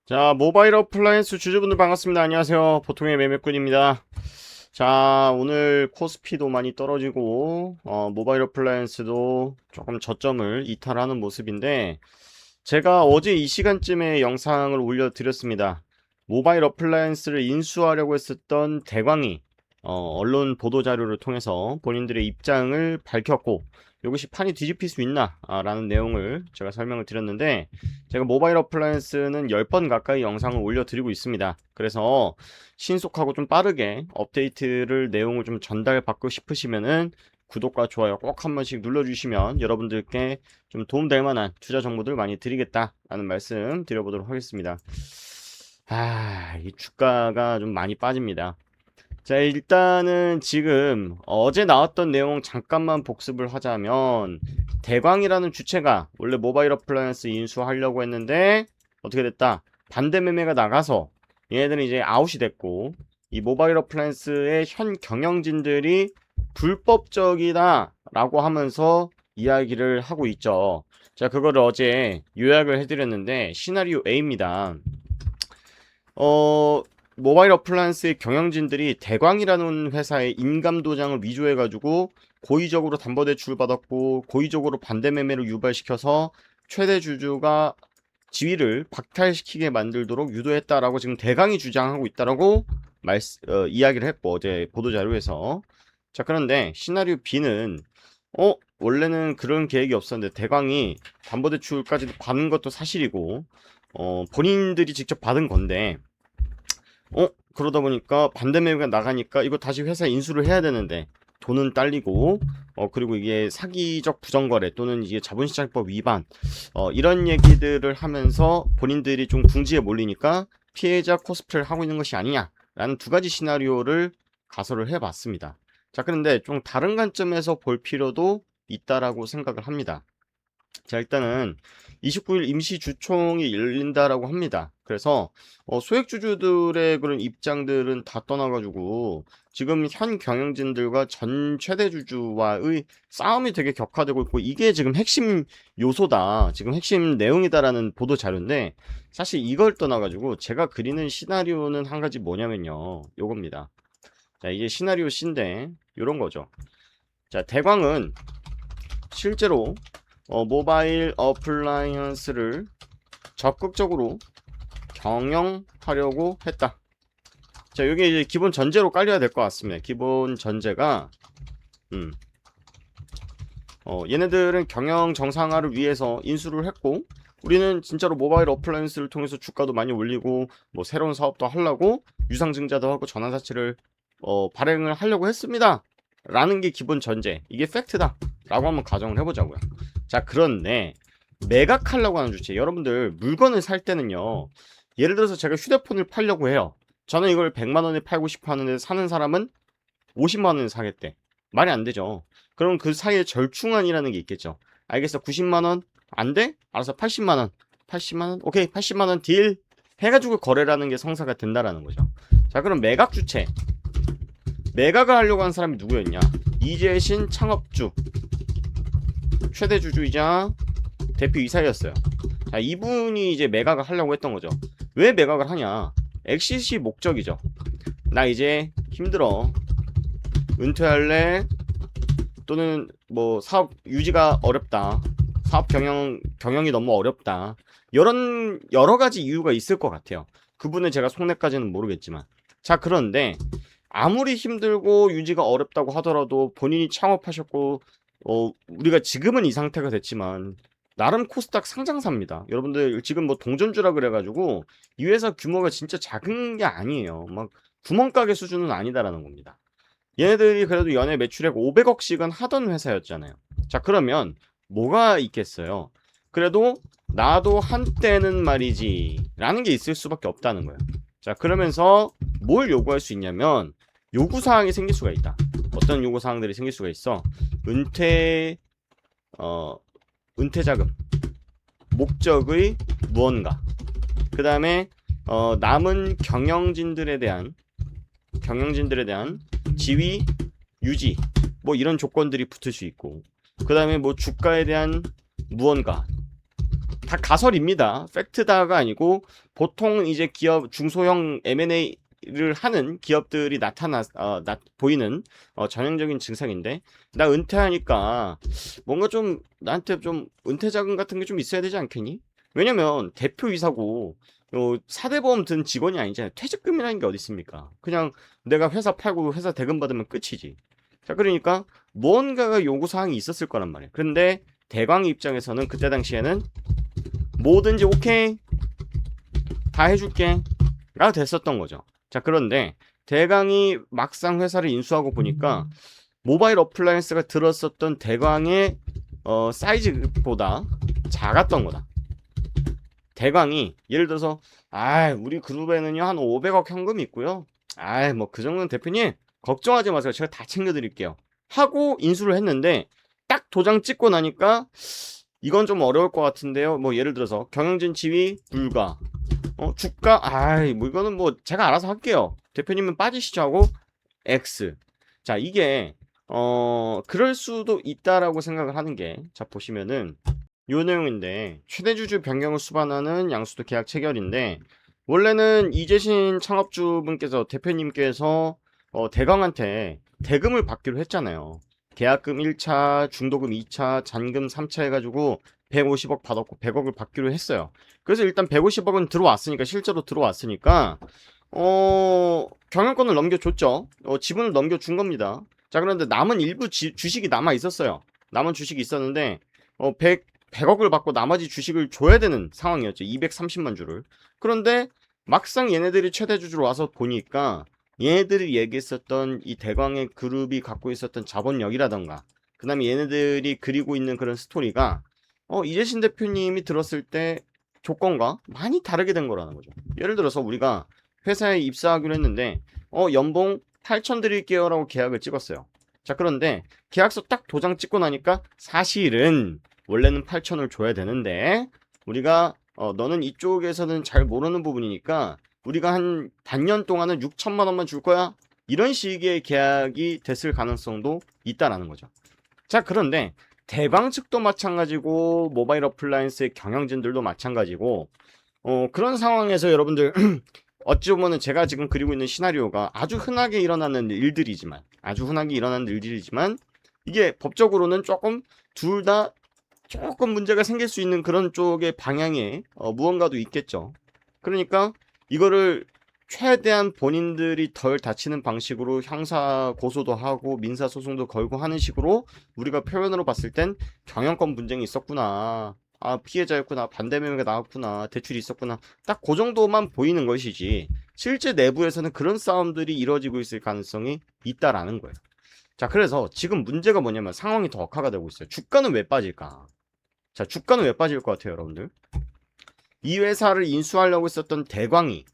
자, 모바일 어플라이언스 주주분들 반갑습니다. 안녕하세요. 보통의 매매꾼입니다. 자, 오늘 코스피도 많이 떨어지고, 모바일 어플라이언스도 조금 저점을 이탈하는 모습인데, 제가 어제 이 시간쯤에 영상을 올려드렸습니다. 모바일 어플라이언스를 인수하려고 했었던 대광이, 언론 보도자료를 통해서 본인들의 입장을 밝혔고, 이것이 판이 뒤집힐 수 있나? 라는 내용을 제가 설명을 드렸는데, 제가 모바일 어플라이언스는 10번 가까이 영상을 올려드리고 있습니다. 그래서 신속하고 좀 빠르게 업데이트를 내용을 좀 전달받고 싶으시면은 구독과 좋아요 꼭 한 번씩 눌러주시면 여러분들께 좀 도움될 만한 투자 정보들 많이 드리겠다라는 말씀 드려보도록 하겠습니다. 이 주가가 좀 많이 빠집니다. 자, 일단은 지금 어제 나왔던 내용 잠깐만 복습을 하자면 대광이라는 주체가 원래 모바일 어플라이언스 인수하려고 했는데 어떻게 됐다? 반대 매매가 나가서 얘네들은 이제 아웃이 됐고 이 모바일 어플라이언스의 현 경영진들이 불법적이다 라고 하면서 이야기를 하고 있죠. 자, 그거를 어제 요약을 해드렸는데 시나리오 A입니다. 모바일 어플라이언스의 경영진들이 대광이라는 회사의 인감도장을 위조해가지고 고의적으로 담보대출 받았고 고의적으로 반대매매를 유발시켜서 최대 주주가 지위를 박탈시키게 만들도록 유도했다라고 지금 대광이 주장하고 있다라고 이야기를 했고 어제 보도자료에서. 자, 그런데 시나리오 B는 원래는 그런 계획이 없었는데 대광이 담보대출까지 받은 것도 사실이고 본인들이 직접 받은 건데 그러다 보니까 반대 매매가 나가니까 이거 다시 회사 인수를 해야 되는데 돈은 딸리고 그리고 이게 사기적 부정거래 또는 이게 자본시장법 위반 이런 얘기들을 하면서 본인들이 좀 궁지에 몰리니까 피해자 코스프레를 하고 있는 것이 아니냐라는 두 가지 시나리오를 가설을 해봤습니다. 자, 그런데 좀 다른 관점에서 볼 필요도 있다라고 생각을 합니다. 자, 일단은 29일 임시 주총이 열린다라고 합니다. 그래서 소액주주들의 그런 입장들은 다 떠나가지고 지금 현 경영진들과 전 최대주주와의 싸움이 되게 격화되고 있고 이게 지금 핵심 요소다, 지금 핵심 내용이다라는 보도 자료인데 사실 이걸 떠나가지고 제가 그리는 시나리오는 한 가지 뭐냐면요, 요겁니다. 자, 이게 시나리오 C인데 요런 거죠. 자, 대광은 실제로 모바일 어플라이언스를 적극적으로 경영하려고 했다. 자, 이게 이제 기본 전제로 깔려야 될 것 같습니다. 기본 전제가 얘네들은 경영 정상화를 위해서 인수를 했고 우리는 진짜로 모바일 어플라이언스를 통해서 주가도 많이 올리고 뭐 새로운 사업도 하려고 유상증자도 하고 전환사채를 발행을 하려고 했습니다 라는 게 기본 전제, 이게 팩트다 라고 한번 가정을 해보자고요. 자, 그런데 매각하려고 하는 주체, 여러분들 물건을 살 때는요, 예를 들어서 제가 휴대폰을 팔려고 해요. 저는 이걸 100만원에 팔고 싶어 하는데 사는 사람은 50만원에 사겠대. 말이 안 되죠. 그럼 그 사이에 절충안이라는 게 있겠죠. 알겠어, 90만원 안 돼? 알아서 80만원 80만원 오케이, 80만원 딜 해가지고 거래라는 게 성사가 된다라는 거죠. 자, 그럼 매각 주체, 매각을 하려고 한 사람이 누구였냐? 이재신 창업주 최대 주주이자 대표이사였어요. 자, 이분이 이제 매각을 하려고 했던 거죠. 왜 매각을 하냐? 엑시시 목적이죠. 나 이제 힘들어, 은퇴할래, 또는 뭐 사업 유지가 어렵다, 사업 경영이 너무 어렵다, 이런 여러 가지 이유가 있을 것 같아요. 그분의 제가 속내까지는 모르겠지만. 자, 그런데 아무리 힘들고 유지가 어렵다고 하더라도 본인이 창업하셨고 우리가 지금은 이 상태가 됐지만 나름 코스닥 상장사입니다. 여러분들 지금 뭐 동전주라 그래가지고 이 회사 규모가 진짜 작은 게 아니에요. 막 구멍가게 수준은 아니다라는 겁니다. 얘네들이 그래도 연애 매출액 500억씩은 하던 회사였잖아요. 자, 그러면 뭐가 있겠어요? 그래도 나도 한때는 말이지 라는 게 있을 수밖에 없다는 거예요. 자, 그러면서 뭘 요구할 수 있냐면 요구사항이 생길 수가 있다. 어떤 요구사항들이 생길 수가 있어? 은퇴자금, 목적의 무언가, 그 다음에 남은 경영진들에 대한 지위 유지, 뭐 이런 조건들이 붙을 수 있고, 그 다음에 뭐 주가에 대한 무언가, 다 가설입니다. 팩트다가 아니고 보통 이제 기업 중소형 M&A를 하는 기업들이 보이는 전형적인 증상인데 나 은퇴하니까 뭔가 좀 나한테 좀 은퇴 자금 같은 게 좀 있어야 되지 않겠니? 왜냐면 대표이사고 4대 보험 든 직원이 아니잖아요. 퇴직금이라는 게 어디 있습니까? 그냥 내가 회사 팔고 회사 대금 받으면 끝이지. 자, 그러니까 무언가가 요구사항이 있었을 거란 말이에요. 그런데 대광 입장에서는 그때 당시에는 뭐든지 오케이 다 해줄게 가 됐었던 거죠. 자, 그런데 대광이 막상 회사를 인수하고 보니까 모바일 어플라이언스가 들었었던 대광의 사이즈보다 작았던 거다. 대광이 예를 들어서 우리 그룹에는요 한 500억 현금이 있고요. 뭐 그 정도는 대표님 걱정하지 마세요. 제가 다 챙겨드릴게요. 하고 인수를 했는데 딱 도장 찍고 나니까 이건 좀 어려울 것 같은데요. 뭐 예를 들어서 경영진 지위 불가. 주가 뭐 이거는 뭐 제가 알아서 할게요. 대표님은 빠지시죠 하고 X. 자, 이게 그럴 수도 있다라고 생각을 하는 게 자 보시면은 요 내용인데 최대 주주 변경을 수반하는 양수도 계약 체결인데 원래는 이재신 창업주분께서 대표님께서 대광한테 대금을 받기로 했잖아요. 계약금 1차, 중도금 2차, 잔금 3차 해가지고 150억 받았고 100억을 받기로 했어요. 그래서 일단 150억은 들어왔으니까 실제로 들어왔으니까 경영권을 넘겨줬죠. 지분을 넘겨준 겁니다. 자, 그런데 남은 일부 주식이 남아 있었어요. 남은 주식이 있었는데 100억을 받고 나머지 주식을 줘야 되는 상황이었죠. 230만 주를. 그런데 막상 얘네들이 최대 주주로 와서 보니까 얘네들이 얘기했었던 이 대광의 그룹이 갖고 있었던 자본력이라던가 그 다음에 얘네들이 그리고 있는 그런 스토리가 이재신 대표님이 들었을 때 조건과 많이 다르게 된 거라는 거죠. 예를 들어서 우리가 회사에 입사하기로 했는데 연봉 8천 드릴게요 라고 계약을 찍었어요. 자, 그런데 계약서 딱 도장 찍고 나니까 사실은 원래는 8천을 줘야 되는데 우리가 너는 이쪽에서는 잘 모르는 부분이니까 우리가 한 반년 동안은 6천만 원만 줄 거야. 이런 식의 계약이 됐을 가능성도 있다라는 거죠. 자, 그런데 대광 측도 마찬가지고 모바일 어플라이언스의 경영진들도 마찬가지고 그런 상황에서 여러분들 어찌 보면은 제가 지금 그리고 있는 시나리오가 아주 흔하게 일어나는 일들이지만 이게 법적으로는 조금 둘 다 조금 문제가 생길 수 있는 그런 쪽의 방향에 무언가도 있겠죠. 그러니까 이거를 최대한 본인들이 덜 다치는 방식으로 형사 고소도 하고 민사 소송도 걸고 하는 식으로 우리가 표현으로 봤을 땐 경영권 분쟁이 있었구나. 피해자였구나. 반대 매매가 나왔구나. 대출이 있었구나. 딱 그 정도만 보이는 것이지. 실제 내부에서는 그런 싸움들이 이루어지고 있을 가능성이 있다라는 거예요. 자, 그래서 지금 문제가 뭐냐면 상황이 더 악화가 되고 있어요. 주가는 왜 빠질까? 자, 주가는 왜 빠질 것 같아요, 여러분들? 이 회사를 인수하려고 했었던 대광이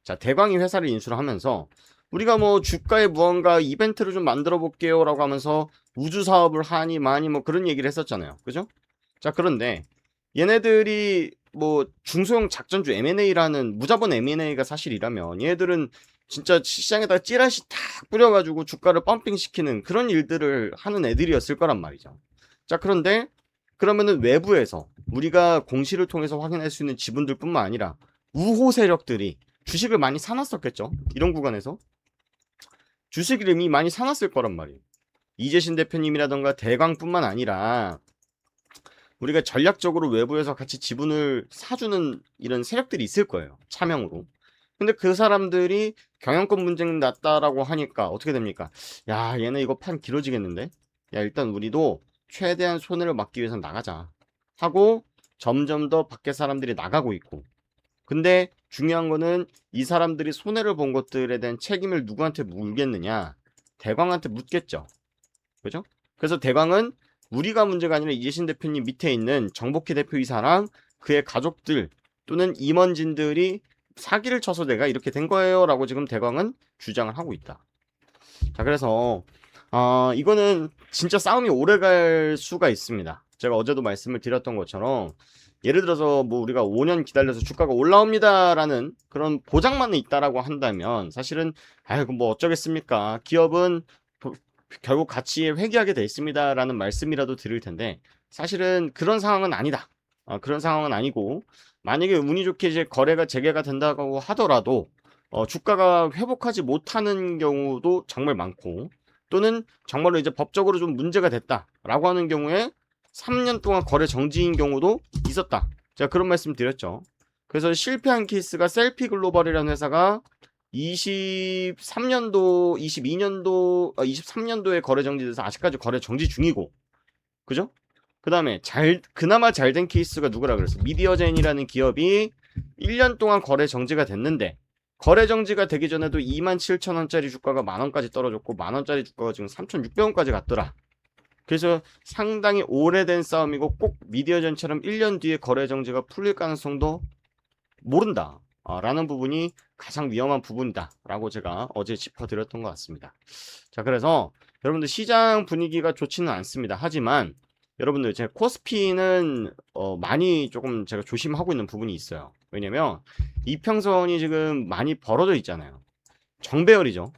회사를 인수를 하면서 우리가 뭐 주가에 무언가 이벤트를 좀 만들어 볼게요 라고 하면서 우주 사업을 하니 많이 뭐 그런 얘기를 했었잖아요. 그죠? 자, 그런데 얘네들이 뭐 중소형 작전주 M&A라는 무자본 M&A가 사실이라면 얘네들은 진짜 시장에다가 찌라시 탁 뿌려가지고 주가를 펌핑시키는 그런 일들을 하는 애들이었을 거란 말이죠. 자, 그런데 그러면은 외부에서 우리가 공시를 통해서 확인할 수 있는 지분들뿐만 아니라 우호 세력들이 주식을 많이 사놨었겠죠. 이런 구간에서 주식을 이미 많이 사놨을 거란 말이에요. 이재신 대표님이라던가 대광뿐만 아니라 우리가 전략적으로 외부에서 같이 지분을 사주는 이런 세력들이 있을 거예요. 차명으로. 근데 그 사람들이 경영권 분쟁 났다라고 하니까 어떻게 됩니까? 야, 얘네 이거 판 길어지겠는데? 야, 일단 우리도 최대한 손해를 막기 위해서 나가자 하고 점점 더 밖에 사람들이 나가고 있고, 근데 중요한 거는 이 사람들이 손해를 본 것들에 대한 책임을 누구한테 물겠느냐? 대광한테 묻겠죠. 그죠? 그래서 대광은 우리가 문제가 아니라 이재신 대표님 밑에 있는 정복희 대표이사랑 그의 가족들 또는 임원진들이 사기를 쳐서 내가 이렇게 된 거예요 라고 지금 대광은 주장을 하고 있다. 자, 그래서 이거는 진짜 싸움이 오래 갈 수가 있습니다. 제가 어제도 말씀을 드렸던 것처럼 예를 들어서 뭐 우리가 5년 기다려서 주가가 올라옵니다라는 그런 보장만 있다라고 한다면 사실은 뭐 어쩌겠습니까? 기업은 결국 가치에 회귀하게 돼 있습니다라는 말씀이라도 드릴 텐데 사실은 그런 상황은 아니다. 그런 상황은 아니고, 만약에 운이 좋게 이제 거래가 재개가 된다고 하더라도 주가가 회복하지 못하는 경우도 정말 많고, 또는 정말로 이제 법적으로 좀 문제가 됐다라고 하는 경우에 3년 동안 거래 정지인 경우도 있었다. 제가 그런 말씀 드렸죠. 그래서 실패한 케이스가 셀피 글로벌이라는 회사가 23년도, 22년도, 23년도에 거래 정지돼서 아직까지 거래 정지 중이고, 그죠? 그 다음에 그나마 잘 된 케이스가 누구라 그랬어? 미디어젠이라는 기업이 1년 동안 거래 정지가 됐는데, 거래 정지가 되기 전에도 27,000원짜리 주가가 만원까지 떨어졌고, 만원짜리 주가가 지금 3,600원까지 갔더라. 그래서 상당히 오래된 싸움이고, 꼭 미디어젠처럼 1년 뒤에 거래 정지가 풀릴 가능성도 모른다. 라는 부분이 가장 위험한 부분이다. 라고 제가 어제 짚어드렸던 것 같습니다. 자, 그래서 여러분들 시장 분위기가 좋지는 않습니다. 하지만 여러분들 제 코스피는 많이 조금 제가 조심하고 있는 부분이 있어요. 왜냐면 이평선이 지금 많이 벌어져 있잖아요. 정배열이죠.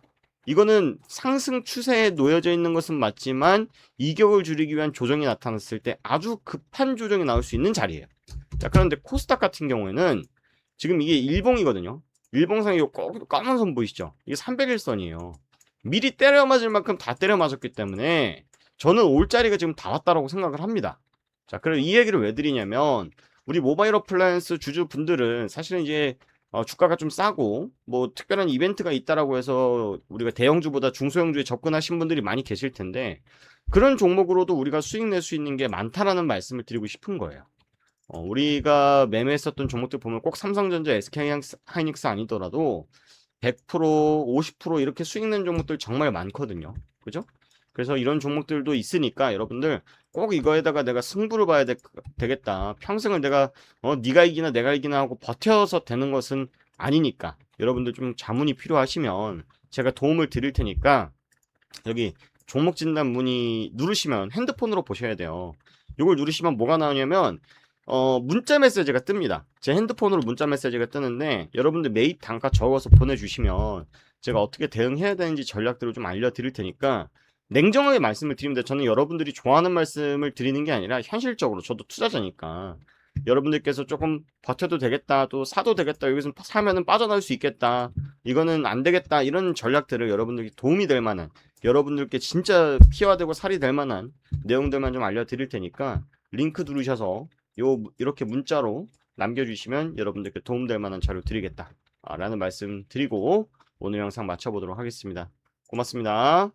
이거는 상승 추세에 놓여져 있는 것은 맞지만 이격을 줄이기 위한 조정이 나타났을 때 아주 급한 조정이 나올 수 있는 자리예요. 자, 그런데 코스닥 같은 경우에는 지금 이게 일봉이거든요. 일봉상에 이 까만 선 보이시죠? 이게 301선이에요. 미리 때려 맞을 만큼 다 때려 맞았기 때문에 저는 올자리가 지금 다 왔다라고 생각을 합니다. 자, 그럼 이 얘기를 왜 드리냐면 우리 모바일 어플라이언스 주주분들은 사실은 이제 주가가 좀 싸고 뭐 특별한 이벤트가 있다라고 해서 우리가 대형주보다 중소형주에 접근하신 분들이 많이 계실 텐데 그런 종목으로도 우리가 수익 낼 수 있는 게 많다라는 말씀을 드리고 싶은 거예요. 우리가 매매했었던 종목들 보면 꼭 삼성전자, SK하이닉스 아니더라도 100%, 50% 이렇게 수익 낸 종목들 정말 많거든요. 그죠? 그래서 이런 종목들도 있으니까 여러분들 꼭 이거에다가 내가 승부를 봐야 되겠다. 평생을 내가 네가 이기나 내가 이기나 하고 버텨서 되는 것은 아니니까 여러분들 좀 자문이 필요하시면 제가 도움을 드릴 테니까 여기 종목 진단 문의 누르시면 핸드폰으로 보셔야 돼요. 이걸 누르시면 뭐가 나오냐면 문자 메시지가 뜹니다. 제 핸드폰으로 문자 메시지가 뜨는데 여러분들 매입 단가 적어서 보내주시면 제가 어떻게 대응해야 되는지 전략들을 좀 알려드릴 테니까 냉정하게 말씀을 드립니다. 저는 여러분들이 좋아하는 말씀을 드리는 게 아니라 현실적으로 저도 투자자니까 여러분들께서 조금 버텨도 되겠다, 또 사도 되겠다, 여기서 사면은 빠져나올 수 있겠다, 이거는 안 되겠다, 이런 전략들을 여러분들께 도움이 될 만한, 여러분들께 진짜 피와 되고 살이 될 만한 내용들만 좀 알려드릴 테니까 링크 누르셔서 이렇게 문자로 남겨주시면 여러분들께 도움될 만한 자료 드리겠다 라는 말씀 드리고 오늘 영상 마쳐보도록 하겠습니다. 고맙습니다.